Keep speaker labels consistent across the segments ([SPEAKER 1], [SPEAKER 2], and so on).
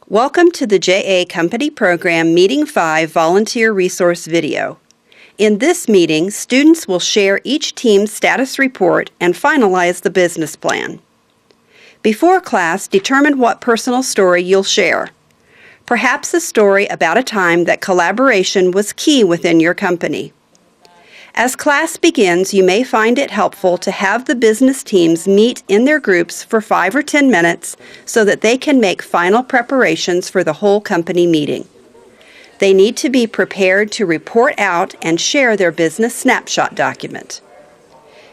[SPEAKER 1] Welcome to the JA Company Program Meeting 5 Volunteer Resource Video. In this meeting, students will share each team's status report and finalize the business plan. Before class, determine what personal story you'll share. Perhaps a story about a time that collaboration was key within your company. As class begins, you may find it helpful to have the business teams meet in their groups for 5 or 10 minutes so that they can make final preparations for the whole company meeting. They need to be prepared to report out and share their business snapshot document.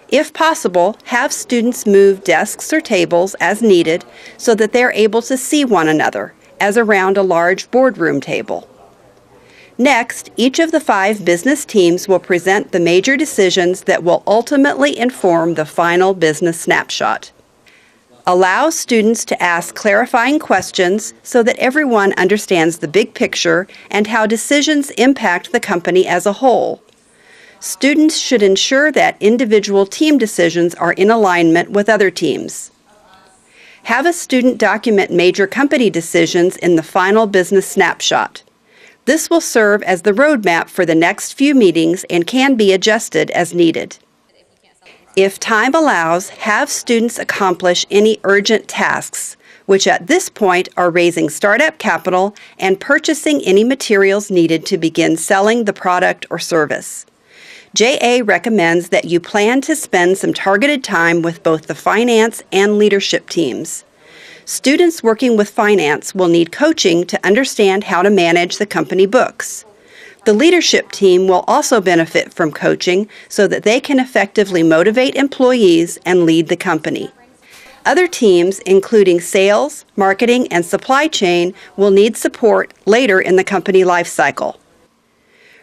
[SPEAKER 1] If possible, have students move desks or tables as needed so that they're able to see one another, as around a large boardroom table. Next, each of the 5 business teams will present the major decisions that will ultimately inform the final business snapshot. Allow students to ask clarifying questions so that everyone understands the big picture and how decisions impact the company as a whole. Students should ensure that individual team decisions are in alignment with other teams. Have a student document major company decisions in the final business snapshot. This will serve as the roadmap for the next few meetings and can be adjusted as needed. If time allows, have students accomplish any urgent tasks, which at this point are raising startup capital and purchasing any materials needed to begin selling the product or service. JA recommends that you plan to spend some targeted time with both the finance and leadership teams. Students working with finance will need coaching to understand how to manage the company books. The leadership team will also benefit from coaching so that they can effectively motivate employees and lead the company. Other teams, including sales, marketing, and supply chain, will need support later in the company life cycle.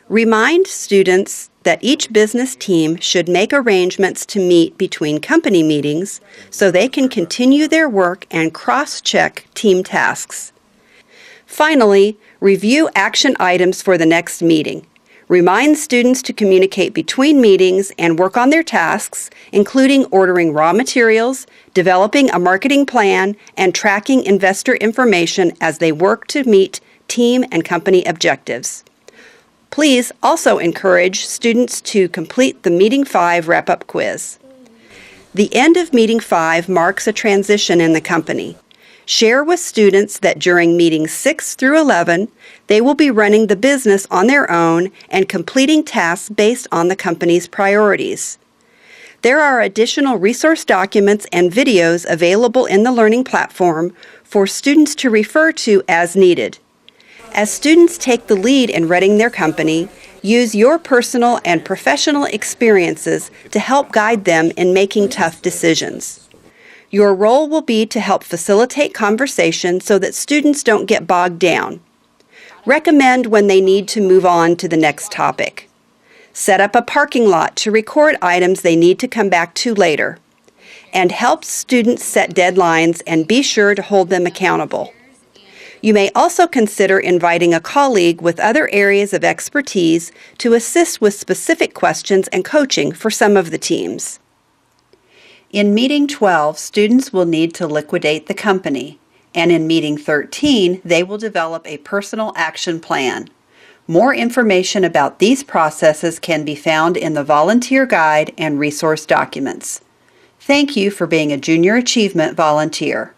[SPEAKER 1] Remind students that each business team should make arrangements to meet between company meetings so they can continue their work and cross-check team tasks. Finally, review action items for the next meeting. Remind students to communicate between meetings and work on their tasks, including ordering raw materials, developing a marketing plan, and tracking investor information as they work to meet team and company objectives. Please also encourage students to complete the Meeting 5 wrap-up quiz. The end of Meeting 5 marks a transition in the company. Share with students that during Meetings 6 through 11, they will be running the business on their own and completing tasks based on the company's priorities. There are additional resource documents and videos available in the learning platform for students to refer to as needed. As students take the lead in running their company, use your personal and professional experiences to help guide them in making tough decisions. Your role will be to help facilitate conversation so that students don't get bogged down. Recommend when they need to move on to the next topic. Set up a parking lot to record items they need to come back to later. And help students set deadlines and be sure to hold them accountable. You may also consider inviting a colleague with other areas of expertise to assist with specific questions and coaching for some of the teams. In Meeting 12, students will need to liquidate the company, and in Meeting 13, they will develop a personal action plan. More information about these processes can be found in the volunteer guide and resource documents. Thank you for being a Junior Achievement volunteer.